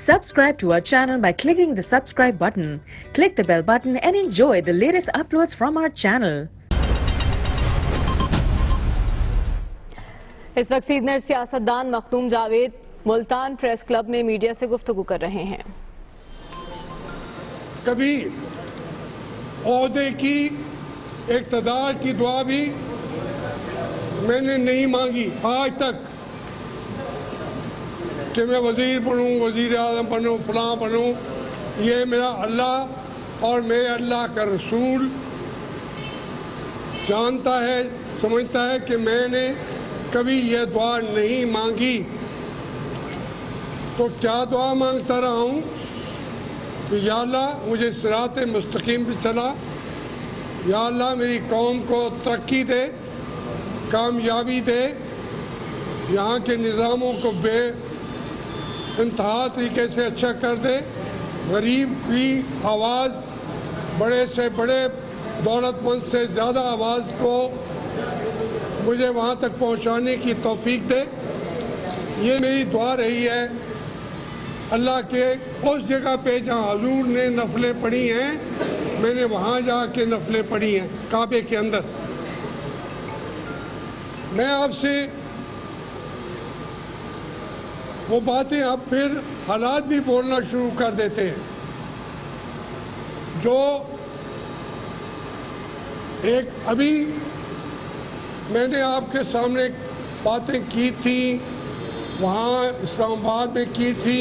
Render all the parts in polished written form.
Subscribe to our channel by clicking the subscribe button. Click the bell button and enjoy the latest uploads from our channel. इस वक्त senior सियासतदान Makhdoom Javed Multan press club में media से गुफ्तगू कर रहे हैं। कभी ओहदे की इक़्तिदार की दुआ भी मैंने नहीं मांगी आज तक कि मैं वज़ीर बनूँ, वज़ीर आज़म बनूँ, फलां बनूँ। ये मेरा अल्लाह और मेरे अल्लाह का रसूल जानता है, समझता है कि मैंने कभी यह दुआ नहीं मांगी। तो क्या दुआ मांगता रहा हूँ कि या अल्लाह मुझे सिरात मुस्तकीम पे चला, या अल्लाह मेरी कौम को तरक्की दे, कामयाबी दे, यहाँ के निज़ामों को इंतहा तरीके से अच्छा कर दे, गरीब की आवाज़ बड़े से बड़े, दौलतमंद से ज़्यादा आवाज़ को मुझे वहाँ तक पहुँचाने की तौफीक दे। ये मेरी दुआ रही है अल्लाह के उस जगह पे जहाँ हुजूर ने नफलें पढ़ी हैं, मैंने वहाँ जाके नफलें पढ़ी हैं काबे के अंदर। मैं आपसे वो बातें अब फिर हालात भी बोलना शुरू कर देते हैं जो एक अभी मैंने आपके सामने बातें की थी, वहाँ इस्लामाबाद में की थी।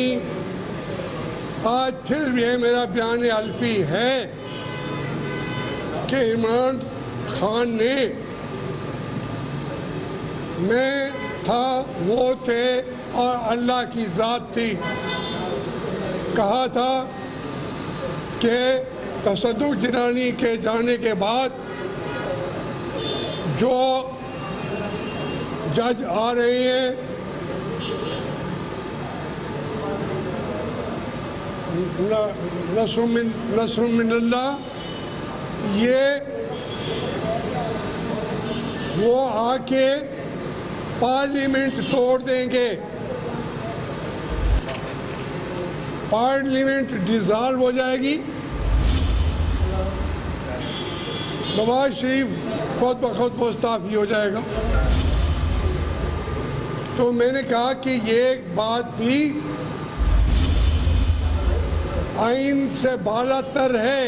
आज फिर भी मेरा बयान अलफी है कि इमरान खान ने, मैं था, वो थे और अल्लाह की ज़ात थी, कहा था कि तसद्दुक़ जिलानी के जाने के बाद जो जज आ रहे हैं नस्र मिनल्लाह, ये वो आके पार्लियामेंट तोड़ देंगे, पार्लियामेंट डिसॉल्व हो जाएगी, नवाज शरीफ खुद ब खुद मुस्ताफ़ी हो जाएगा। तो मैंने कहा कि ये बात भी आइन से बालातर है,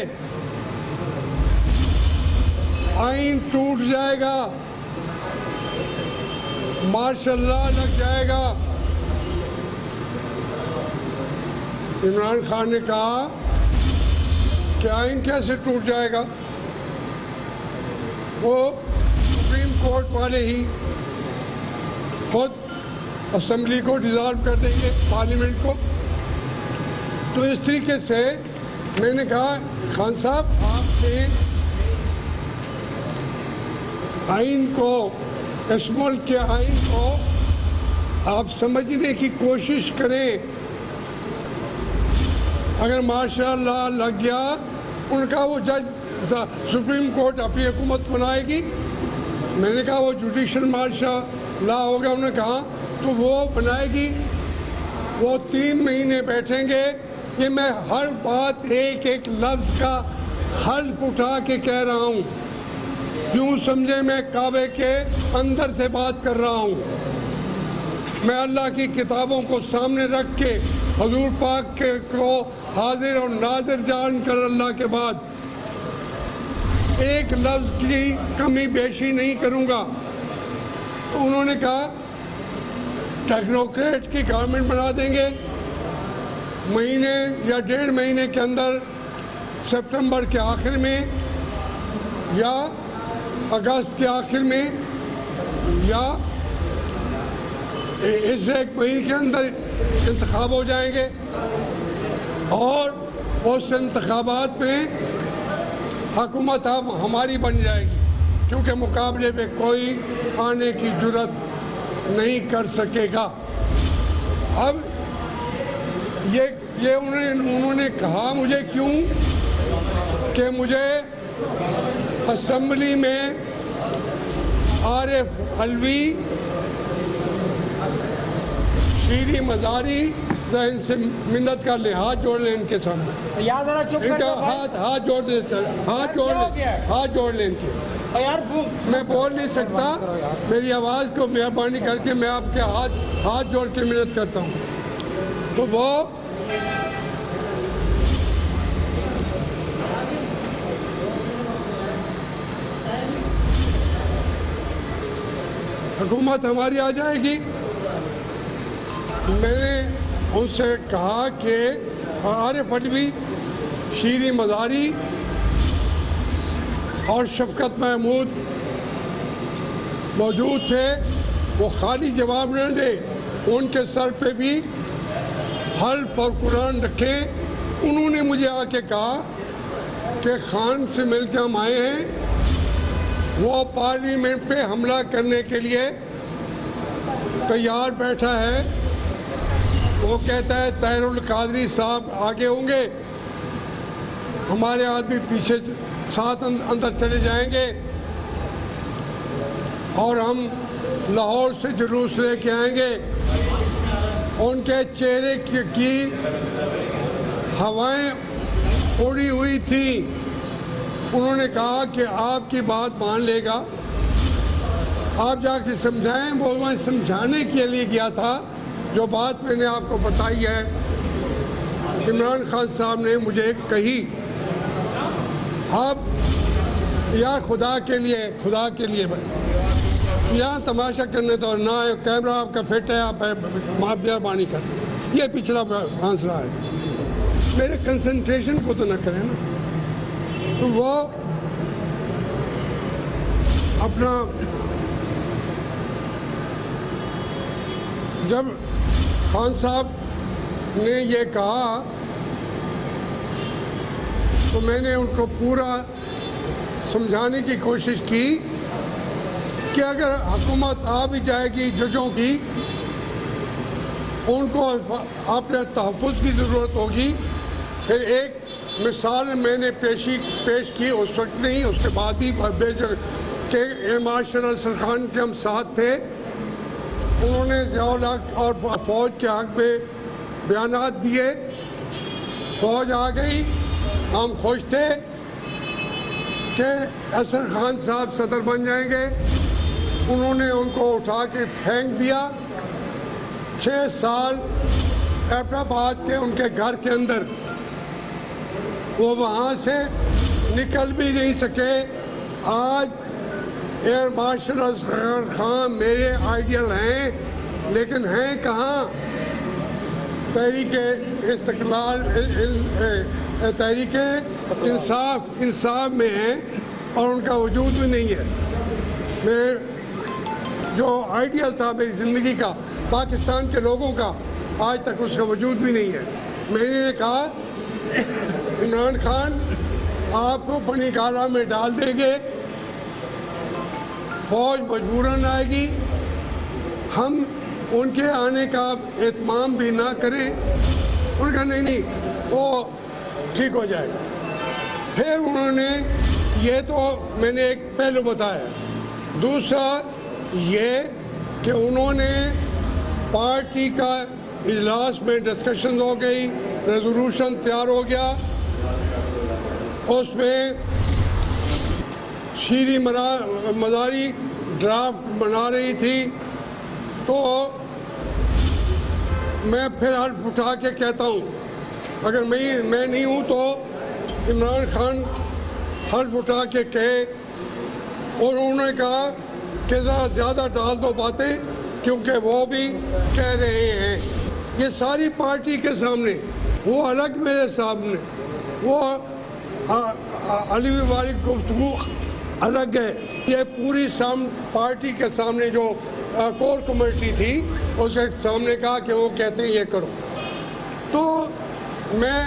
आइन टूट जाएगा, मार्शल लॉ लग जाएगा। इमरान खान ने कहा कि आइन कैसे टूट जाएगा, वो सुप्रीम कोर्ट वाले ही खुद असेंबली को डिसॉल्व कर देंगे, पार्लियामेंट को। तो इस तरीके से मैंने कहा खान साहब, आपने आइन को, इस मुल्क के आइन को आप समझने की कोशिश करें। अगर मार्शल लॉ लग गया, उनका वो जज सुप्रीम कोर्ट अपनी हुकूमत बनाएगी। मैंने कहा वो जुडिशल मार्शल लॉ होगा, उन्होंने कहा तो वो बनाएगी, वो 3 महीने बैठेंगे। ये मैं हर बात एक एक लफ्ज़ का हल्फ उठा के कह रहा हूँ, यूँ समझे मैं काबे के अंदर से बात कर रहा हूँ। मैं अल्लाह की किताबों को सामने रख के हुजूर पाक के को हाजिर और नाजिर जान कर अल्लाह के बाद एक लफ्ज़ की कमी बेशी नहीं करूँगा। तो उन्होंने कहा टेक्नोक्रेट की गवर्नमेंट बना देंगे, महीने या 1.5 महीने के अंदर, सितंबर के आखिर में या अगस्त के आखिर में या इस 1 महीने के अंदर इंतखाब हो जाएंगे और उस इंतखाबात में हुकूमत अब हमारी बन जाएगी, क्योंकि मुकाबले में कोई आने की जुर्रत नहीं कर सकेगा। अब ये उन्होंने कहा मुझे क्यों कि मुझे असेंबली में आरिफ अलवी, शीरी मज़ारी जरा इनसे मिन्नत कर ले, हाथ जोड़ ले इनके सामने। यार जरा चुप कर इनका जाओ भाई। हाथ जोड़ दे, हाथ जोड़ ले इनके। और यार मैं बोल नहीं सकता, मेरी आवाज़ को मेहरबानी करके मैं आपके हाथ जोड़ के मिन्नत करता हूँ। तो वो हुकूमत हमारी आ जाएगी। मैंने उनसे कहा कि आरिफ अलवी, शीरी मज़ारी और शफकत महमूद मौजूद थे, वो खाली जवाब न दे, उनके सर पे भी हल्फ और कुरान रखे। उन्होंने मुझे आके कहा कि खान से मिल के हम आए हैं, वो पार्लियामेंट पे हमला करने के लिए तैयार बैठा है। वो कहता है तहरुल कादरी साहब आगे होंगे, हमारे आदमी पीछे साथ अंदर चले जाएंगे और हम लाहौर से जुलूस लेके आएंगे। उनके चेहरे की हवाएं उड़ी हुई थी। उन्होंने कहा कि आपकी बात मान लेगा, आप जाके समझाएं। वो मैं समझाने के लिए गया था। जो बात मैंने आपको बताई है, इमरान खान साहब ने मुझे कही। अब यार खुदा के लिए यहाँ तमाशा करने तो ना, कैमरा आपका फिट है, आप मेहरबानी कर, ये पिछला आंसर है। मेरे कंसंट्रेशन को तो ना करें ना। तो वो अपना जब खान साहब ने ये कहा तो मैंने उनको पूरा समझाने की कोशिश की कि अगर हुकूमत आ भी जाएगी जजों की, उनको अपने तहफ़्फ़ुज़ की ज़रूरत होगी। फिर एक मिसाल मैंने पेश की, उस वक्त नहीं, उसके बाद भी के मार्शल असर खान के हम साथ थे। उन्होंने ज़ियाउल हक़ और फ़ौज के हक़ में बयानात दिए। फ़ौज आ गई, हम खुश थे कि असर खान साहब सदर बन जाएंगे। उन्होंने उनको उठा के फेंक दिया। 6 साल एबटाबाद के उनके घर के अंदर, वो वहाँ से निकल भी नहीं सके। आज एयर मार्शल असगर खान मेरे आइडियल हैं, लेकिन हैं कहाँ? तहरीके इस्तक़लाल, तहरीके इंसाफ में हैं और उनका वजूद भी नहीं है। मैं जो आइडियल था मेरी ज़िंदगी का, पाकिस्तान के लोगों का, आज तक उसका वजूद भी नहीं है। मैंने कहा इमरान खान आपको बनी काला में डाल देंगे, फौज मजबूरन आएगी, हम उनके आने का एहतमाम भी ना करें। उनका नहीं, वो ठीक हो जाएगा। फिर उन्होंने ये तो मैंने एक पहलू बताया। दूसरा ये कि उन्होंने पार्टी का इजलास में डिस्कशन हो गई, रेजोल्यूशन तैयार हो गया, उसमें शीरी मज़ारी ड्राफ्ट बना रही थी। तो मैं फिर हल्फ उठा के कहता हूँ, अगर मैं नहीं हूँ तो इमरान खान हल्फ उठा के कहे। और उन्होंने कहा कि ज़रा ज़्यादा डाल दो बातें, क्योंकि वो भी कह रहे हैं। ये सारी पार्टी के सामने, वो अलग मेरे सामने, वो अलवी वाली गुफ्तगू अलग है। ये पूरी पार्टी के सामने जो कोर कमेटी थी, उसके सामने कहा कि वो कहते हैं ये करो। तो मैं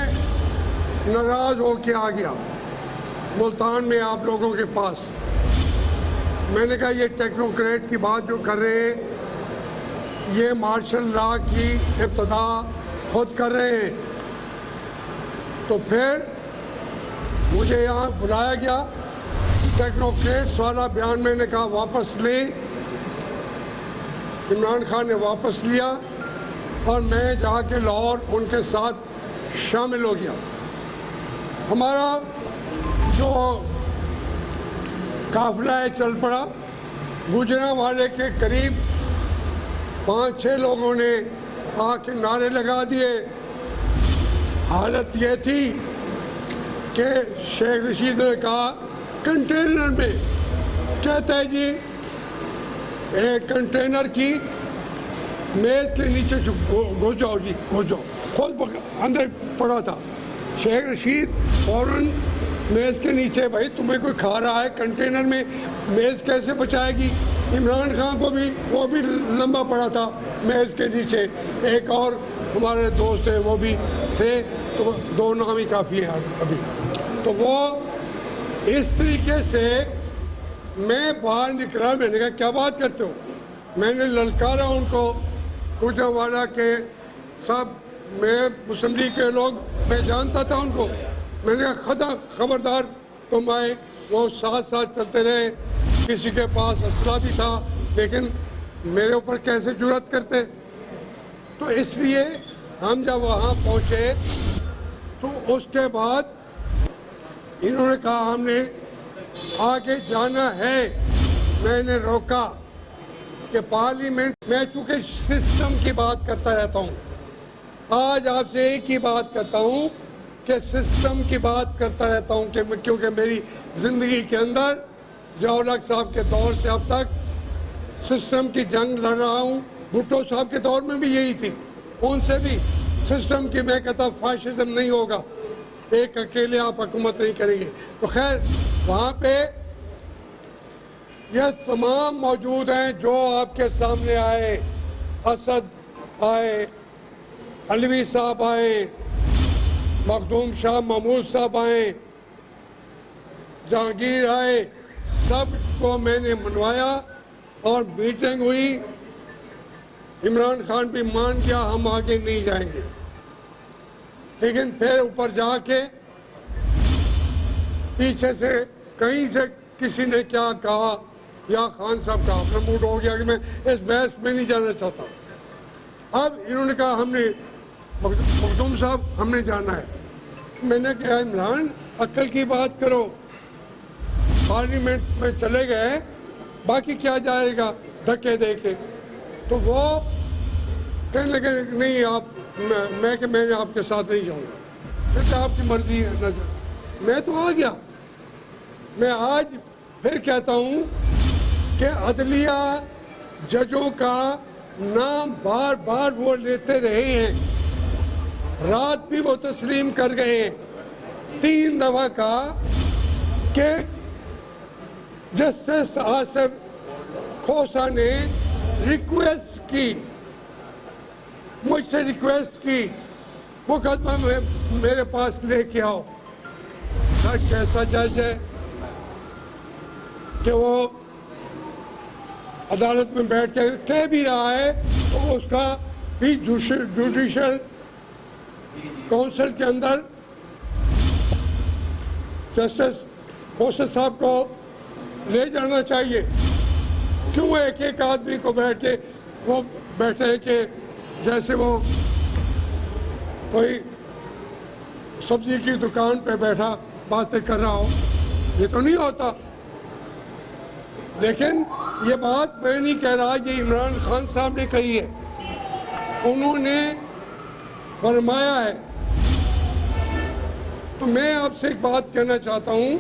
नाराज़ होके आ गया मुल्तान में आप लोगों के पास। मैंने कहा ये टेक्नोक्रेट की बात जो कर रहे हैं, ये मार्शल लॉ की इब्तदा खुद कर रहे हैं। तो फिर मुझे यहाँ बुलाया गया। टेक्नोक्रेट्स वाला बयान मैंने कहा वापस लें। इमरान खान ने वापस लिया और मैं जाके लाहौर उनके साथ शामिल हो गया। हमारा जो काफिला है चल पड़ा। गुजरांवाले के करीब 5-6 लोगों ने आके नारे लगा दिए। हालत ये थी कि शेख रशीद ने कहा कंटेनर में, कहता है जी एक कंटेनर की मेज़ के नीचे घुस जाओ जी, घुस जाओ। खुद अंदर पड़ा था शेख रशीद, फौरन मेज़ के नीचे, भाई तुम्हें कोई खा रहा है कंटेनर में, मेज़ कैसे बचाएगी। इमरान खान को भी, वो भी लंबा पड़ा था मेज़ के नीचे। एक और हमारे दोस्त थे, वो भी थे, तो 2 नाम ही काफ़ी है अभी। तो वो इस तरीके से मैं बाहर निकला। मैंने कहा क्या बात करते हो। मैंने ललकारा उनको, गुजरांवाला के सब, मैं मुस्लिम लीग के लोग, मैं जानता था उनको। मैंने कहा खबरदार तुम आए। वो साथ साथ चलते रहे। किसी के पास असला भी था, लेकिन मेरे ऊपर कैसे जुर्रत करते। तो इसलिए हम जब वहाँ पहुँचे तो उसके बाद इन्होंने कहा हमने आगे जाना है। मैंने रोका कि पार्लियामेंट, मैं चूँकि सिस्टम की बात करता रहता हूँ, आज आपसे एक ही बात करता हूँ कि सिस्टम की बात करता रहता हूँ कि क्योंकि मेरी ज़िंदगी के अंदर ज़िया-उल-हक साहब के दौर से अब तक सिस्टम की जंग लड़ रहा हूँ। भुट्टो साहब के दौर में भी यही थी, उनसे भी सिस्टम की, मैं कहता फाशिज्म नहीं होगा, एक अकेले आप हुकूमत नहीं करेंगे। तो खैर वहाँ पे यह तमाम मौजूद हैं जो आपके सामने आए। असद आए, अलवी साहब आए, मखदूम शाह महमूद साहब आए, जहांगीर आए, सबको मैंने मनवाया और मीटिंग हुई। इमरान खान भी मान गया हम आगे नहीं जाएंगे। लेकिन फिर ऊपर जाके पीछे से कहीं से किसी ने क्या कहा, या खान साहब का अपना मूड हो गया कि मैं इस बहस में नहीं जाना चाहता। अब इन्होंने कहा हमने, मखदूम साहब हमने जाना है। मैंने कहा इमरान अक्ल की बात करो, पार्लियामेंट में चले गए, बाकी क्या जाएगा धक्के दे के। तो वो कहने लगे नहीं आप, मैं आपके साथ नहीं जाऊँगा। फिर क्या आपकी मर्जी है ना। मैं तो आ गया। मैं आज फिर कहता हूँ कि अदलिया जजों का नाम बार बार वो लेते रहे हैं। रात भी वो तस्लीम कर गए हैं 3 दफ़ा कहा कि जस्टिस आसिफ खोसा ने रिक्वेस्ट की, मुझसे रिक्वेस्ट की मुकदमा में मेरे पास लेके आओ। सच कैसा जज है कि वो अदालत में बैठ के कह भी रहा है तो उसका भी जुडिशल काउंसिल के अंदर जस्टिस खोसा साहब को ले जाना चाहिए। क्यों एक एक आदमी को बैठ के वो बैठे कि जैसे वो कोई सब्जी की दुकान पे बैठा बातें कर रहा हो, ये तो नहीं होता। लेकिन ये बात मैं नहीं कह रहा, ये इमरान खान साहब ने कही है, उन्होंने फरमाया है। तो मैं आपसे एक बात कहना चाहता हूँ,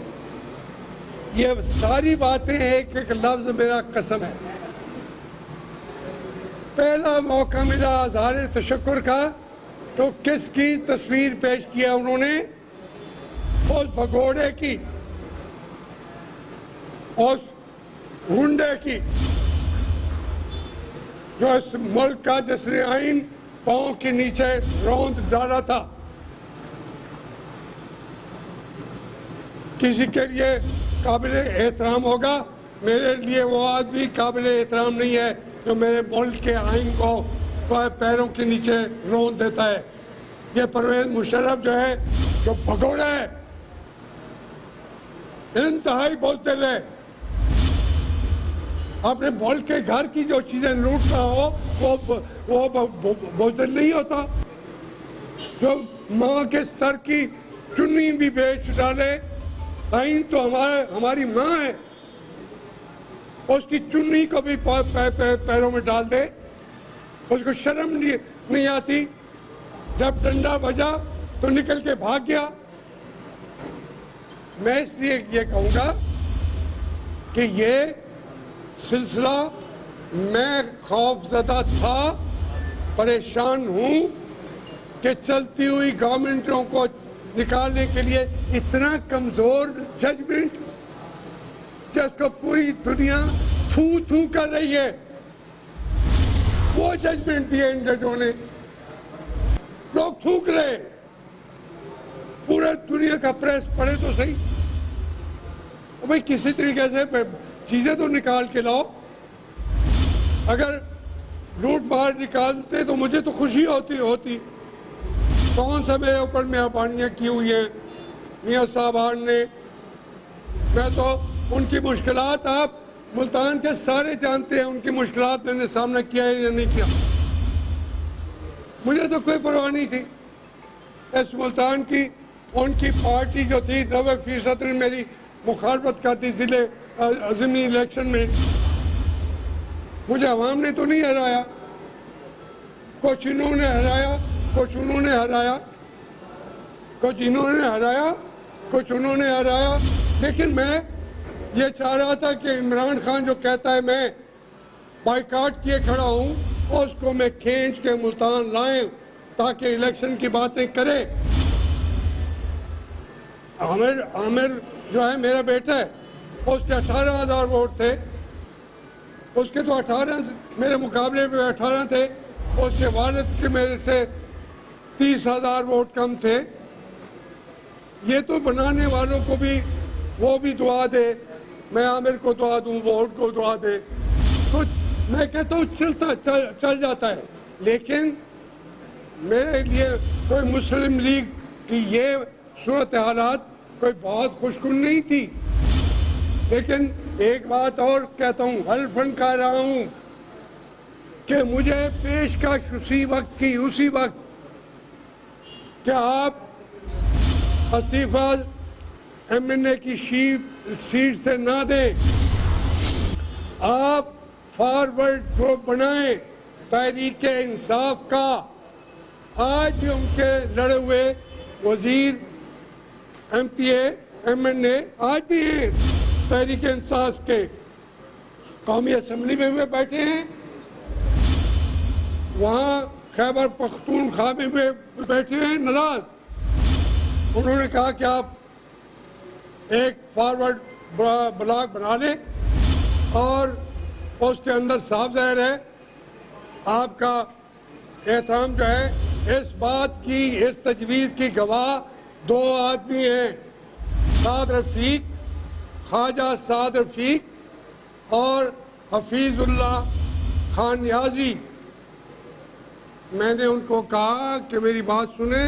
ये सारी बातें एक एक लफ्ज़ मेरा कसम है। पहला मौका मिला अज़हार तशक्कुर का तो किसकी तस्वीर पेश किया उन्होंने, उस भगोड़े की, उस गुंडे की जो इस मुल्क का, जिसने आइन पाँव के नीचे रौंद डाला था। किसी के लिए काबिल एहतराम होगा, मेरे लिए वो आदमी काबिल एहतराम नहीं है जो मेरे मुल्क के आइन को पैरों के नीचे रौंद देता है। ये परवेज़ मुशर्रफ जो है, जो भगोड़ा है, इंतहाई बुज़दिल है। अपने मुल्क के घर की जो चीज़ें लूटता हो वो बुज़दिल नहीं होता। जो माँ के सर की चुन्नी भी बेच डाले, आइन तो हमारी माँ है, उसकी चुन्नी को भी पैरों में डाल दे, उसको शर्म नहीं आती। जब डंडा बजा तो निकल के भाग गया। मैं इसलिए ये कहूँगा कि ये सिलसिला, मैं खौफजदा था, परेशान हूँ कि चलती हुई गवर्नमेंटों को निकालने के लिए इतना कमज़ोर जजमेंट, जिसको पूरी दुनिया थू थू कर रही है, वो जजमेंट दिए इन जजों ने। लोग थूक रहे, पूरे दुनिया का प्रेस पढ़े तो सही। भाई किसी तरीके से चीज़ें तो निकाल के लाओ। अगर लूट मार निकालते तो मुझे तो खुशी होती। कौन सा मेरे ऊपर मेहरबानियाँ की हुई हैं मियाँ साहबान ने। मैं तो उनकी मुश्किलात, आप मुल्तान के सारे जानते हैं, उनकी मुश्किलात मैंने सामना किया है या नहीं किया। मुझे तो कोई परवाह नहीं थी इस मुल्तान की। उनकी पार्टी जो थी 90% ने मेरी मुखालफत कर दी ज़िले अज़मी इलेक्शन में। मुझे अवाम ने तो नहीं हराया, कुछ इन्होंने हराया, कुछ उन्होंने हराया, कुछ इन्होंने हराया, कुछ उन्होंने हराया। लेकिन मैं ये चाह रहा था कि इमरान खान जो कहता है मैं बाइकाट किए खड़ा हूँ, उसको मैं खींच के मुल्तान लाएं ताकि इलेक्शन की बातें करे। आमिर जो है मेरा बेटा है, उसके 18,000 वोट थे, उसके तो 18 मेरे मुकाबले में 18 थे। उसके वालिद के मेरे से 30,000 वोट कम थे। ये तो बनाने वालों को भी वो भी दुआ दे, मैं आमिर को दुआ दूं, वोट को दुआ दे, तो मैं कहता हूँ चल जाता है। लेकिन मेरे लिए कोई मुस्लिम लीग की ये सूरत हालात कोई बहुत खुशकुन नहीं थी। लेकिन एक बात और कहता हूँ, हल्फन कह रहा हूँ कि मुझे पेशकश उसी वक्त कि आप इस्तीफा MNA की सीट से ना दें, आप फॉरवर्ड ग्रुप बनाएं तहरीक इंसाफ का। आज भी उनके लड़े हुए वजीर MPA MNA आज भी हैं तहरीक इंसाफ के, कौमी असम्बली में वे बैठे हैं, वहाँ खैबर पख्तूनख्वा में वे बैठे हैं नाराज। उन्होंने कहा कि आप एक फॉरवर्ड ब्लॉक बना लें और उसके अंदर साफ ज़ाहिर है आपका एहतराम जो है। इस बात की, इस तजवीज़ की गवाह 2 आदमी हैं, ख्वाजा साद रफीक और हफीजुल्लाह खान नियाजी। मैंने उनको कहा कि मेरी बात सुने,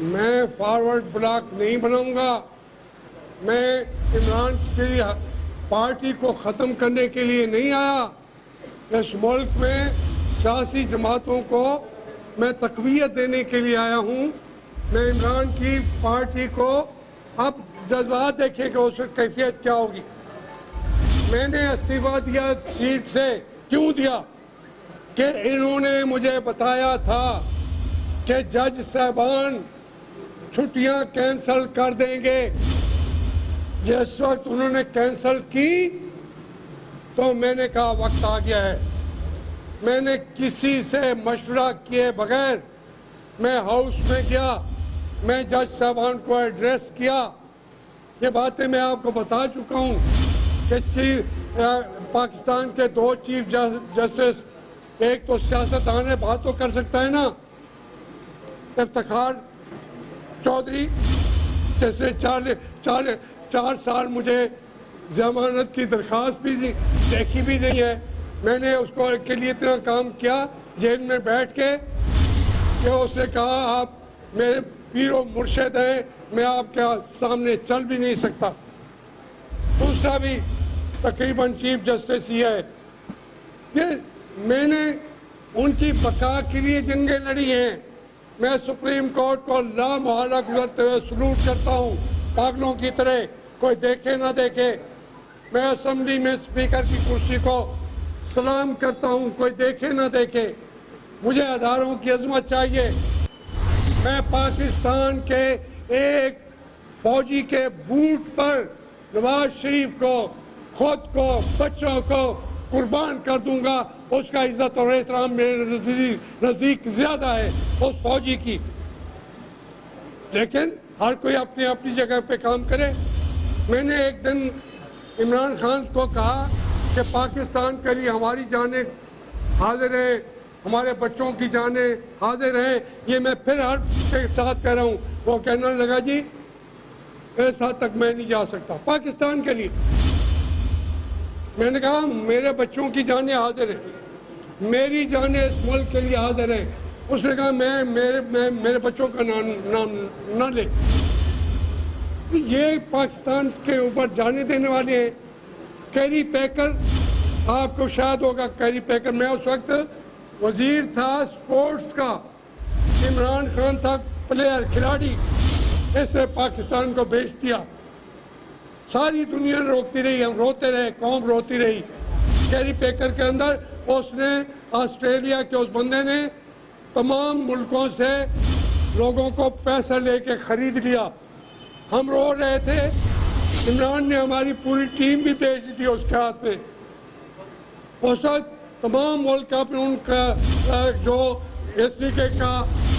मैं फॉरवर्ड ब्लॉक नहीं बनाऊंगा, मैं इमरान की पार्टी को ख़त्म करने के लिए नहीं आया। इस मुल्क में सियासी जमातों को मैं तक़वियत देने के लिए आया हूँ। मैं इमरान की पार्टी को, अब जज्बात देखें कि उसकी कैफियत क्या होगी। मैंने इस्तीफा दिया सीट से, क्यों दिया कि इन्होंने मुझे बताया था कि जज साहबान छुट्टियां कैंसिल कर देंगे। जिस वक्त उन्होंने कैंसिल की तो मैंने कहा वक्त आ गया है। मैंने किसी से मशवरा किए बगैर मैं हाउस में गया, मैं जज साहबान को एड्रेस किया। ये बातें मैं आपको बता चुका हूँ कि पाकिस्तान के 2 चीफ जस्टिस, एक तो सियासतदान है, बात तो कर सकता है ना, इफ्तिखार चौधरी जैसे 4 साल मुझे जमानत की दरख्वास्त भी देखी भी नहीं है। मैंने उसको के लिए इतना काम किया जेल में बैठ के कि उसने कहा आप मेरे पीरो मुर्शिद हैं, मैं आपके सामने चल भी नहीं सकता। दूसरा भी तकरीबन चीफ जस्टिस ही है। ये मैंने उनकी बका के लिए जंगें लड़ी हैं। मैं सुप्रीम कोर्ट को लामहला गुजरते हुए सलूट करता हूँ, पागलों की तरह, कोई देखे ना देखे। मैं असेंबली में स्पीकर की कुर्सी को सलाम करता हूँ, कोई देखे ना देखे। मुझे अदारों की अजमत चाहिए। मैं पाकिस्तान के एक फौजी के बूट पर नवाज शरीफ को, खुद को, बच्चों को कुर्बान कर दूंगा। उसका इज्जत और एहतराम मेरे नज़दीक ज़्यादा है उस फौजी की। लेकिन हर कोई अपनी अपनी जगह पे काम करे। मैंने एक दिन इमरान खान को कहा कि पाकिस्तान के लिए हमारी जानें हाजिर हैं, हमारे बच्चों की जानें हाजिर हैं। ये मैं फिर हर के साथ कह रहा हूँ। वो कहने लगा जी इस हद तक मैं नहीं जा सकता पाकिस्तान के लिए। मैंने कहा मेरे बच्चों की जानें हाजिर हैं, मेरी जानें इस मुल्क के लिए हाजिर हैं। उसने कहा मैं मेरे बच्चों का नाम ना ले। ये पाकिस्तान के ऊपर जाने देने वाले हैं। कैरी पैकर, आपको शायद होगा कैरी पैकर, मैं उस वक्त वजीर था स्पोर्ट्स का, इमरान खान था प्लेयर, खिलाड़ी। इसने पाकिस्तान को बेच दिया। सारी दुनिया रोकती रही, हम रोते रहे, कौम रोती रही। कैरी पैकर के अंदर उसने, ऑस्ट्रेलिया के उस बंदे ने तमाम मुल्कों से लोगों को पैसा लेके खरीद लिया। हम रो रहे थे। इमरान ने हमारी पूरी टीम भी बेच दी उसके हाथ में। उस वक्त तमाम मुल्क अपने उनका जो इस तरीके का